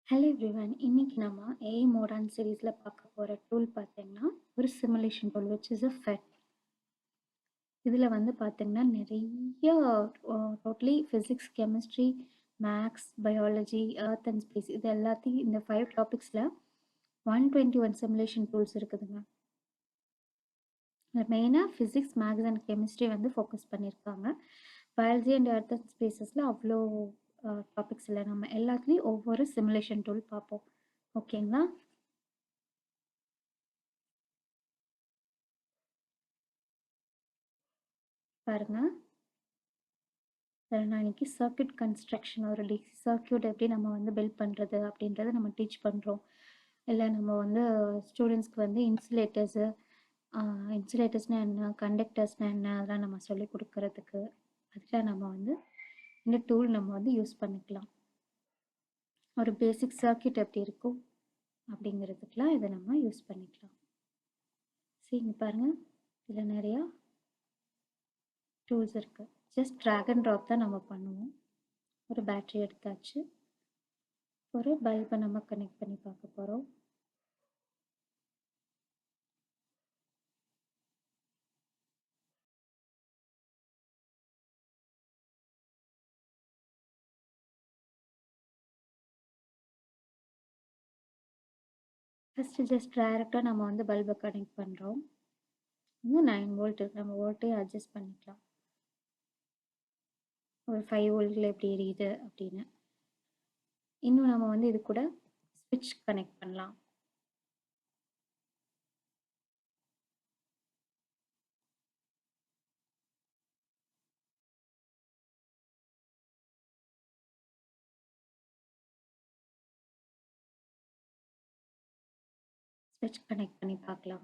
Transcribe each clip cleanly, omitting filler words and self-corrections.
Hello everyone. இன்னைக்கு நம்ம AI மோடான் சீரீஸ்ல பார்க்க போற டூல் பார்த்தீங்கன்னா, ஒரு simulation tool which is fed. இதுல வந்து பார்த்தீங்கன்னா, நெறைய totally physics, chemistry, maths, biology, earth and space இது எல்லாத்தையும் இந்த 5 டாபிக்ஸ்ல 121 சிமுலேஷன் டூல்ஸ் இருக்குதுங்க. மெயினா பிசிக்ஸ், மேத்ஸ் அண்ட் கெமிஸ்ட்ரி வந்து ஃபோக்கஸ் பண்ணியிருக்காங்க. பயாலஜி அண்ட் எர்த் அண்ட் ஸ்பேஸஸ்ல அவ்வளோ டாபிக்ஸ் இல்ல. நம்ம எல்லாத்துலயும் ஒவ்வொரு சிமுலேஷன் டூல் பார்ப்போம். ஓகேங்களா? பாருங்க. நான் இன்னைக்கு சர்க்யூட் கன்ஸ்ட்ரக்ஷன் ஒரு டிசி சர்க்யூட் எப்படி நம்ம வந்து பில்ட் பண்ணுறது அப்படின்றத நம்ம டீச் பண்ணுறோம். இல்லை நம்ம வந்து ஸ்டூடெண்ட்ஸ்க்கு வந்து இன்சுலேட்டர்ஸ்னால் என்ன, கண்டக்டர்ஸ்னால் என்ன, அதெல்லாம் நம்ம சொல்லி கொடுக்கறதுக்கு அதுக்கெலாம் நம்ம வந்து இந்த டூல் நம்ம வந்து யூஸ் பண்ணிக்கலாம். ஒரு பேசிக் சர்க்யூட் எப்படி இருக்கும் அப்படிங்கிறதுக்கெலாம் இதை நம்ம யூஸ் பண்ணிக்கலாம். சரி, இங்கே பாருங்கள், இதில் நிறையா டூல்ஸ் இருக்குது. ஜஸ்ட் ட்ராக் அண்ட் ட்ராப் தான் நம்ம பண்ணுவோம். ஒரு பேட்ரி எடுத்தாச்சு. ஒரு பல்பை நம்ம கனெக்ட் பண்ணி பார்க்க போகிறோம். ஃபஸ்ட்டு ஜஸ்ட் டைரெக்டாக நம்ம வந்து பல்பை கனெக்ட் பண்ணுறோம். இன்னும் 9 வோல்ட் இருக்குது, நம்ம வோல்ட்டையும் அட்ஜஸ்ட் பண்ணிக்கலாம். ஒரு 5 வோல்ட்டில் எப்படி எரியுது அப்படின்னு. இன்னும் நம்ம வந்து இது கூட ஸ்விட்ச் கனெக்ட் பண்ணலாம். ஸ்விட்ச் கனெக்ட் பண்ணி பார்க்கலாம்.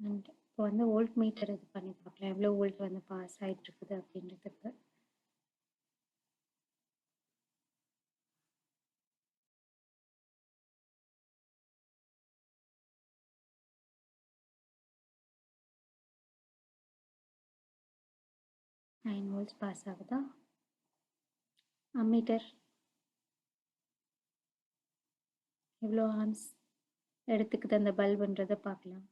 அண்ட் இப்போ வந்து வோல்ட் மீட்டர் இது பண்ணி பார்க்கலாம், எவ்வளோ வோல்ட் வந்து பாஸ் ஆகிட்டு இருக்குது அப்படின்றதுக்கு. நைன் வோல்ட்ஸ் பாஸ் ஆகுதா? அம்மீட்டர் எவ்வளோ ஆம்ஸ் எடுத்துக்குது அந்த பல்புன்றதை பார்க்கலாம்.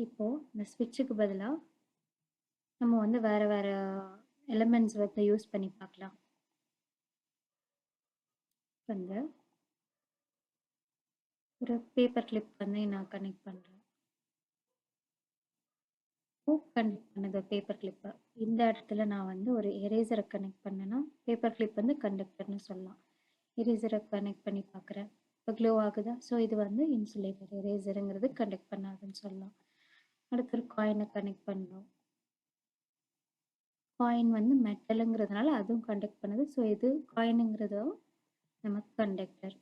இப்போது இந்த ஸ்விட்சுக்கு பதிலாக நம்ம வந்து வேறு வேறு எலிமெண்ட்ஸ் வந்து யூஸ் பண்ணி பார்க்கலாம். வந்து ஒரு பேப்பர் கிளிப் வந்து நான் கனெக்ட் பண்ணுறேன். கனெக்ட் பண்ணது பேப்பர் கிளிப்பை இந்த இடத்துல நான் வந்து ஒரு எரேசரை கனெக்ட் பண்ணேன்னா பேப்பர் கிளிப் வந்து கண்டக்டர்னு சொல்லலாம். எரேசரை கனெக்ட் பண்ணி பார்க்குறேன், இப்போ க்ளோ ஆகுதா? ஸோ இது வந்து இன்சுலேட்டர். எரேசருங்கிறது கண்டக்ட் பண்ணாதுன்னு சொல்லலாம். அடுத்து ஒரு காயினை கனெக்ட் பண்ணுறோம். காயின் வந்து மெட்டலுங்கிறதுனால அதுவும் கண்டக்ட் பண்ணுது. ஸோ இது காயினுங்கிறதோ நமக்கு கண்டக்டர்.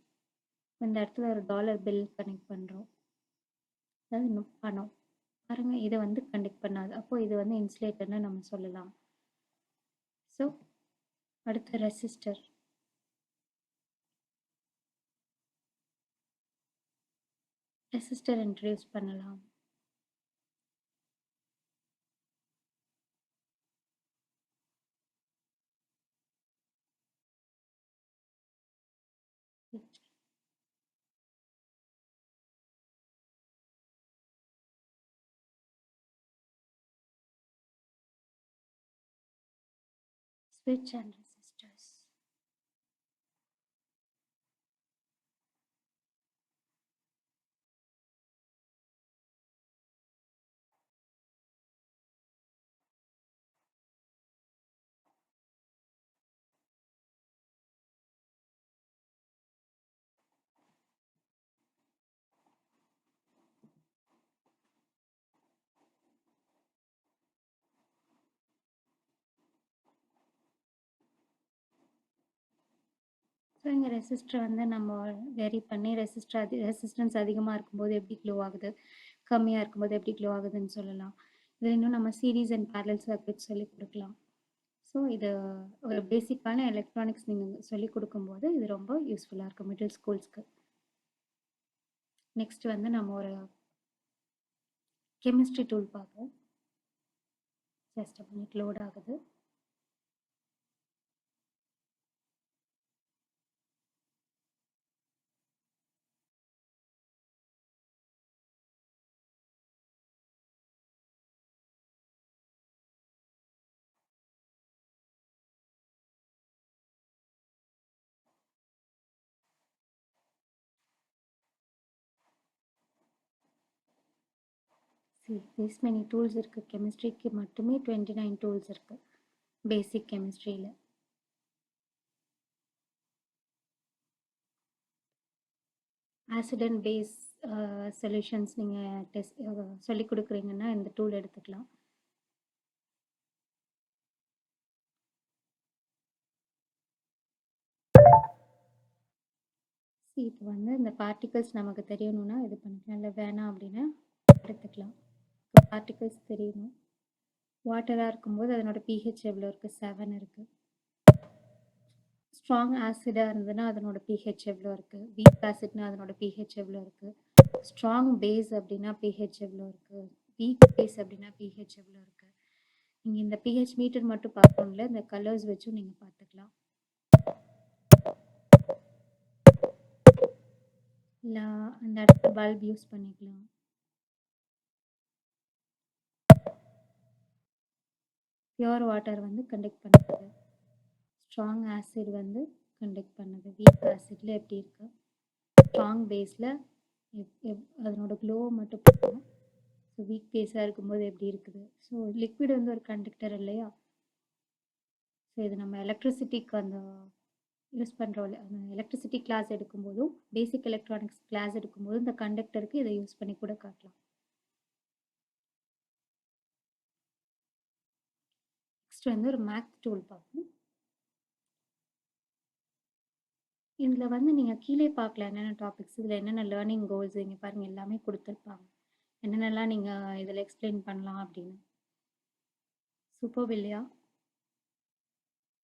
இந்த இடத்துல ஒரு டாலர் பில் கனெக்ட் பண்ணுறோம், அதாவது இன்னும் பணம். பாருங்க, இதை வந்து கண்டக்ட் பண்ணாது, அப்போ இது வந்து இன்சுலேட்டர்னு நம்ம சொல்லலாம். ஸோ அடுத்து ரெசிஸ்டர். ரெசிஸ்டர் இன்ட்ரடியூஸ் பண்ணலாம். Switch and resistors. ஸோ இங்கே ரெசிஸ்டர் வந்து நம்ம வெரி பண்ணி ரெசிஸ்டன்ஸ் அதிகமாக இருக்கும்போது எப்படி க்ளோ ஆகுது, கம்மியாக இருக்கும்போது எப்படி க்ளோ ஆகுதுன்னு சொல்லலாம். இதில் இன்னும் நம்ம சீரீஸ் அண்ட் பேரலல் சர்க்யூட் சொல்லி கொடுக்கலாம். ஸோ இது ஒரு பேசிக்கான எலக்ட்ரானிக்ஸ் நீங்கள் சொல்லி கொடுக்கும்போது இது ரொம்ப யூஸ்ஃபுல்லாக இருக்கும் மிடில் ஸ்கூல்ஸ்க்கு. நெக்ஸ்ட் வந்து நம்ம ஒரு கெமிஸ்ட்ரி டூல் பார்ப்போம். ஜஸ்ட் a minute லோட் ஆகுது. See, this many tools இருக்கு. கெமிஸ்ட்ரிக்கு மட்டுமே 29 டூல்ஸ் இருக்கு. பேசிக் கெமிஸ்ட்ரியில் ஆசிட் அண்ட் பேஸ் சொல்யூஷன்ஸ் நீங்கள் டெஸ்ட் சொல்லி கொடுக்குறீங்கன்னா இந்த டூல் எடுத்துக்கலாம். இப்போ வந்து இந்த பார்ட்டிகல்ஸ் நமக்கு தெரியணும்னா இது பண்ணிக்கலாம், இல்லை வேணாம் அப்படின்னா எடுத்துக்கலாம். இப்போ பார்ட்டிகல்ஸ் தெரியணும். வாட்டராக இருக்கும்போது அதனோட பிஹெச் எவ்வளோ இருக்குது? 7 இருக்குது. ஸ்ட்ராங் ஆசிடாக இருந்ததுன்னா அதனோட பிஹெச் எவ்வளோ இருக்குது? வீக் ஆசிட்னா அதனோட பிஹெச் எவ்வளோ இருக்குது? ஸ்ட்ராங் பேஸ் அப்படின்னா பிஹெச் எவ்வளோ இருக்குது? வீக் பேஸ் அப்படின்னா பிஹெச் எவ்வளோ இருக்குது? நீங்கள் இந்த பிஹெச் மீட்டர் மட்டும் பார்க்கணும்ல, இந்த கலர்ஸ் வச்சும் நீங்கள் பார்த்துக்கலாம். இல்லை அந்த இடத்துல பல்ப் யூஸ் பண்ணிக்கலாம். பியூர் வாட்டர் வந்து கண்டக்ட் பண்ணுது, ஸ்ட்ராங் ஆசிட் வந்து கண்டக்ட் பண்ணுது. வீக் ஆசிட்ல எப்படி இருக்கு? ஸ்ட்ராங் பேஸில் அதனோட க்ளோ மட்டும் பார்க்கணும். ஸோ வீக் பேஸாக இருக்கும்போது எப்படி இருக்குது? ஸோ லிக்விட் வந்து ஒரு கண்டக்டர் இல்லையா? ஸோ இது நம்ம எலக்ட்ரிசிட்டிக்கு அந்த யூஸ் பண்ணுறோம். அந்த எலக்ட்ரிசிட்டி கிளாஸ் எடுக்கும்போதும் பேசிக் எலக்ட்ரானிக்ஸ் கிளாஸ் எடுக்கும்போதும் இந்த கண்டக்டருக்கு இதை யூஸ் பண்ணி கூட காட்டலாம். நெக்ஸ்ட் வந்து ஒரு மேக்ஸ் டூல் பார்ப்போம். இதில் வந்து நீங்கள் கீழே பார்க்கல என்னென்ன டாபிக்ஸ், இதில் என்னென்ன லேர்னிங் கோல்ஸ் இங்கே பாருங்கள் எல்லாமே கொடுத்துருப்பாங்க. என்னென்னலாம் நீங்கள் இதில் எக்ஸ்பிளைன் பண்ணலாம் அப்படின்னு. சூப்பர் இல்லையா?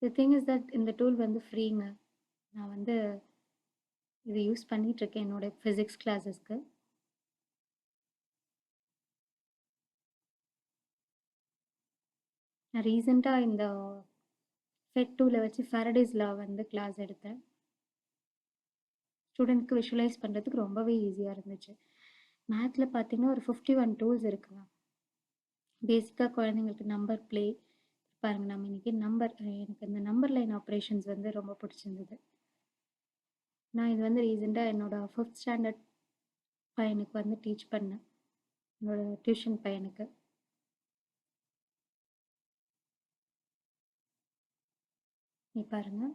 தி திங் இஸ் தட் இந்த டூல் வந்து ஃப்ரீங்க. நான் வந்து இதை யூஸ் பண்ணிகிட்ருக்கேன் என்னோட ஃபிசிக்ஸ் கிளாஸஸ்க்கு. நான் ரீசெண்டாக இந்த ஃபெட் டூலை வச்சு ஃபேரடேஸ் லா வந்து கிளாஸ் எடுத்தேன். ஸ்டூடெண்ட்க்கு விஷுவலைஸ் பண்ணுறதுக்கு ரொம்பவே ஈஸியாக இருந்துச்சு. மேத்தில் பார்த்தீங்கன்னா ஒரு 51 டூல்ஸ் இருக்குங்க. பேசிக்காக குழந்தைங்களுக்கு நம்பர் ப்ளே பாருங்கள். நம்ம இன்றைக்கி எனக்கு இந்த நம்பர் லைன் ஆப்ரேஷன்ஸ் வந்து ரொம்ப பிடிச்சிருந்தது. நான் இது வந்து ரீசெண்டாக என்னோடய 5th ஸ்டாண்டர்ட் பையனுக்கு வந்து டீச் பண்ணேன், என்னோடய டியூஷன் பையனுக்கு. நீ பாருங்கள்,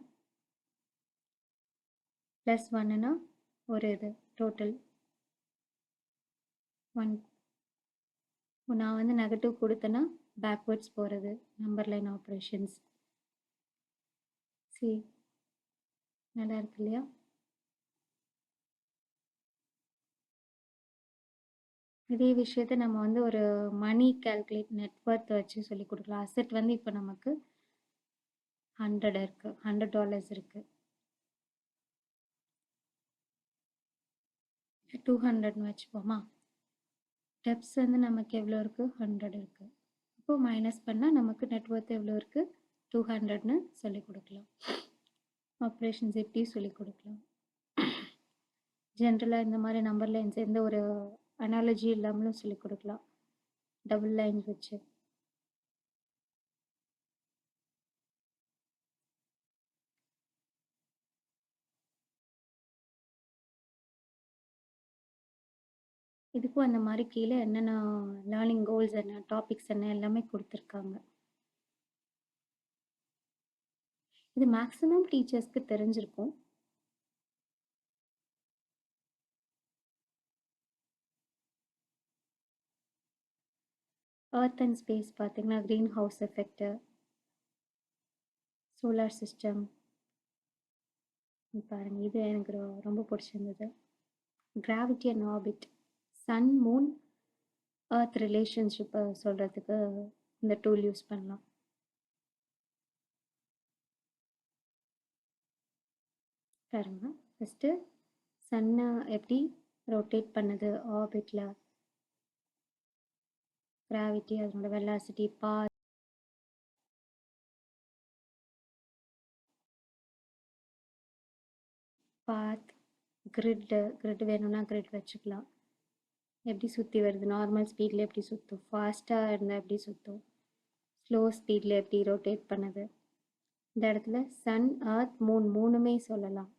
+1ன்னா ஒரு இது டோட்டல் 1. நான் வந்து நெகட்டிவ் கொடுத்தேன்னா பேக்வேர்ட்ஸ் போகிறது, நம்பர் லைன் ஆப்ரேஷன்ஸ். சி நல்லா இருக்கு இல்லையா? இதே விஷயத்தை நம்ம வந்து ஒரு மணி கேல்குலேட் நெட்ஒர்த் வச்சு சொல்லி கொடுக்கலாம். அசெட் வந்து இப்போ நமக்கு 100 இருக்குது, $100 இருக்குது, 200ன்னு வச்சுப்போமா. டெப்ஸ் வந்து நமக்கு எவ்வளோ இருக்குது? 100 இருக்குது. இப்போ மைனஸ் பண்ணால் நமக்கு நெட்ஒர்த் எவ்வளோ இருக்குது? 200ன்னு சொல்லி கொடுக்கலாம். ஆப்ரேஷன்ஸ் எப்படி சொல்லி கொடுக்கலாம். ஜென்ரலாக இந்த மாதிரி நம்பர் லைன்ஸ் எந்த ஒரு அனாலஜி இல்லாமலும் சொல்லி கொடுக்கலாம், டபுள் லைன்ஸ் வச்சு. இதுக்கும் அந்த மாதிரி கீழே என்னென்ன லேர்னிங் கோல்ஸ் என்ன, டாபிக்ஸ் என்ன எல்லாமே கொடுத்துருக்காங்க. இது மேக்ஸிமம் டீச்சர்ஸ்க்கு தெரிஞ்சிருக்கும். எர்த் அண்ட் ஸ்பேஸ் பார்த்தீங்கன்னா greenhouse effect, solar system. பாருங்கள், இது எனக்கு ரொம்ப பிடிச்சிருந்தது. Gravity and orbit, sun moon earth ரிலேஷன்ஷிப்பை சொல்கிறதுக்கு இந்த டூல் யூஸ் பண்ணலாம். பாருங்க, ஃபஸ்ட்டு சன்னை எப்படி ரொட்டேட் பண்ணுது ஆர்பிட்டில், கிராவிட்டி, அதனோட வெலாசிட்டி, பாத், பாத், கிரிட் வேணும்னா கிரிட் வச்சுக்கலாம். எப்படி சுற்றி வருது, நார்மல் ஸ்பீடில் எப்படி சுற்றும், ஃபாஸ்ட்டாக இருந்தால் எப்படி சுற்றும், ஸ்லோ ஸ்பீடில் எப்படி ரொட்டேட் பண்ணுது. இந்த இடத்துல சன், earth, மூன் மூணுமே சொல்லலாம்.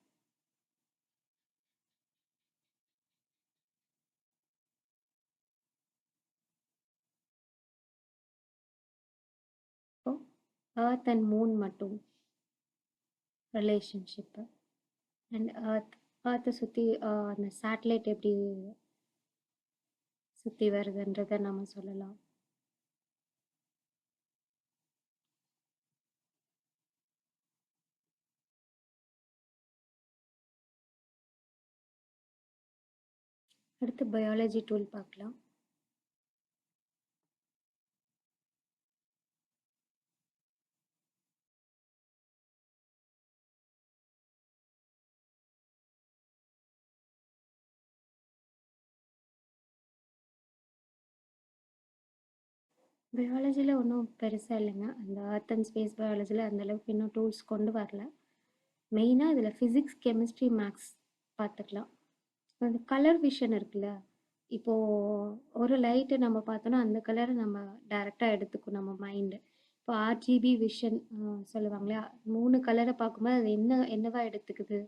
இப்போ earth அண்ட் மூன் மட்டும் ரிலேஷன்ஷிப்பு. அண்ட் earth சுற்றி அந்த சேட்டலைட் எப்படி சுற்றி வருதுன்றதை நம்ம சொல்லலாம். அடுத்து பயாலஜி டூல் பார்க்கலாம். பயாலஜியில் ஒன்றும் பெருசாக இல்லைங்க. அந்த earth அண்ட் ஸ்பேஸ் பயாலஜியில் அந்தளவுக்கு இன்னும் டூல்ஸ் கொண்டு வரல. மெயினாக இதில் ஃபிசிக்ஸ், கெமிஸ்ட்ரி, மேக்ஸ் பார்த்துக்கலாம். அந்த கலர் விஷன் இருக்குல்ல, இப்போது ஒரு லைட்டை நம்ம பார்த்தோன்னா அந்த கலரை நம்ம டைரெக்டாக எடுத்துக்கும் நம்ம மைண்டு. இப்போ ஆர்ஜிபி விஷன் சொல்லுவாங்களே, 3 கலரை பார்க்கும்போது அது என்னவா எடுத்துக்குது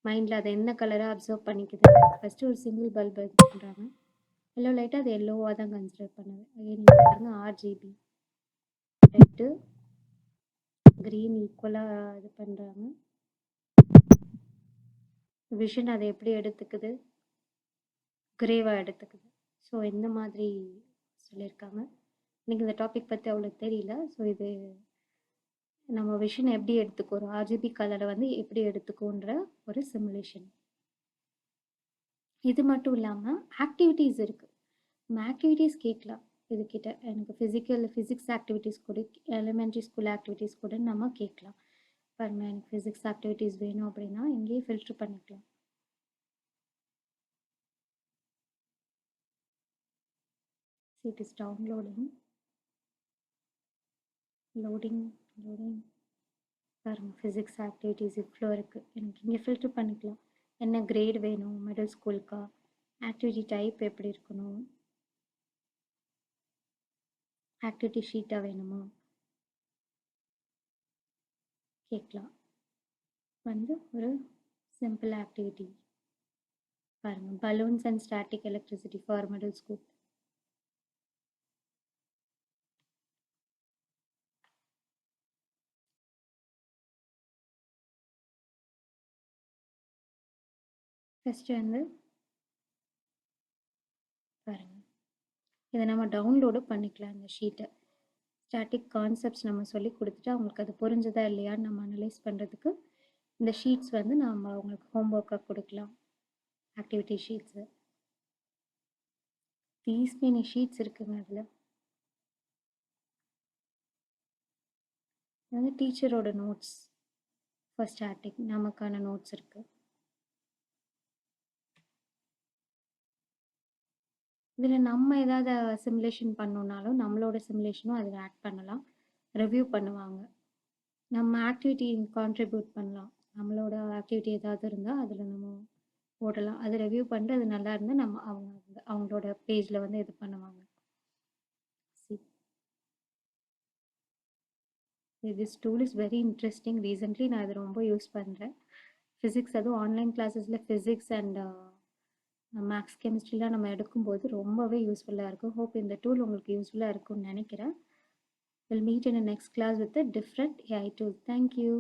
மைண்டில், அதை என்ன கலராக அப்சர்வ் பண்ணிக்குது. ஃபஸ்ட்டு ஒரு சிங்கிள் பல்ப் இது பண்ணுறாங்க, எல்லோ லைட்டாக அது எல்லோவாக தான் கன்சிடர் பண்ணுது. நீங்கள் பாருங்க, ஆர்ஜிபி ரெட்டு க்ரீன் ஈக்குவலாக இது பண்ணுறாங்க. விஷன் அதை எப்படி எடுத்துக்குது, கிரேவாக எடுத்துக்குது. ஸோ இந்த மாதிரி சொல்லியிருக்காங்க. எனக்கு இந்த டாபிக் பற்றி அவ்வளோ தெரியல. ஸோ இது நம்ம விஷன் எப்படி எடுத்துக்கும், ஒரு ஆர்ஜிபி கலரை வந்து எப்படி எடுத்துக்குன்ற ஒரு சிமுலேஷன். இது மட்டும் இல்லாமல் ஆக்டிவிட்டீஸ் இருக்குது. நம்ம ஆக்டிவிட்டீஸ் கேட்கலாம் இதுக்கிட்ட. எனக்கு ஃபிசிக்ஸ் ஆக்டிவிட்டீஸ் கூட, எலிமெண்ட்ரி ஸ்கூல் ஆக்டிவிட்டீஸ் கூட நம்ம கேட்கலாம். பாருங்க, எனக்கு ஃபிசிக்ஸ் ஆக்டிவிட்டீஸ் வேணும் அப்படின்னா இங்கேயே ஃபில்ட்ரு பண்ணிக்கலாம். It is downloading. லோடிங் பாருங்கள், ஃபிசிக்ஸ் ஆக்டிவிட்டீஸ் இவ்வளோ இருக்குது. எனக்கு இங்கே ஃபில்ட்ரு பண்ணிக்கலாம். என்ன கிரேட் வேணும், மிடில் ஸ்கூலுக்கா, ஆக்டிவிட்டி டைப் எப்படி இருக்கணும், ஆக்டிவிட்டி ஷீட்டாக வேணுமா கேட்கலாம். வந்து ஒரு சிம்பிள் ஆக்டிவிட்டி பாருங்கள், balloons and static electricity for middle school. First வந்து பாருங்கள், இதை நம்ம டவுன்லோடு பண்ணிக்கலாம். இந்த ஷீட்டை ஸ்டாட்டிக் கான்செப்ட்ஸ் நம்ம சொல்லி கொடுத்துட்டு அவங்களுக்கு அது புரிஞ்சதா இல்லையான்னு நம்ம அனலைஸ் பண்ணுறதுக்கு இந்த ஷீட்ஸ் வந்து நம்ம அவங்களுக்கு ஹோம்ஒர்க்காக கொடுக்கலாம். Activity sheets these many sheets இருக்குங்க. அதில் வந்து டீச்சரோட நோட்ஸ் ஃபார் ஸ்டாட்டிக் நமக்கான நோட்ஸ் இருக்குது. இதில் நம்ம ஏதாவது சிமுலேஷன் பண்ணோன்னாலும் நம்மளோட சிமுலேஷனும் அதில் ஆட் பண்ணலாம், ரிவ்யூ பண்ணுவாங்க. நம்ம ஆக்டிவிட்டி கான்ட்ரிபியூட் பண்ணலாம். நம்மளோட ஆக்டிவிட்டி ஏதாவது இருந்தால் அதில் நம்ம போடலாம். அதை ரிவ்யூ பண்ணிட்டு அது நல்லா இருந்தால் நம்ம அவங்களோட பேஜில் வந்து இது பண்ணுவாங்க. This tool is very interesting. Recently நான் இது ரொம்ப யூஸ் பண்ணுறேன். ஃபிசிக்ஸ், அதுவும் ஆன்லைன் கிளாஸஸில் ஃபிசிக்ஸ் அண்ட் மேக்ஸ், கெமிஸ்ட்ரிலாம் நம்ம எடுக்கும்போது ரொம்பவே யூஸ்ஃபுல்லாக இருக்கும். ஹோப் இந்த டூல் உங்களுக்கு யூஸ்ஃபுல்லாக இருக்கும்னு நினைக்கிறேன். We'll meet in the next class with a different AI tool. Thank you.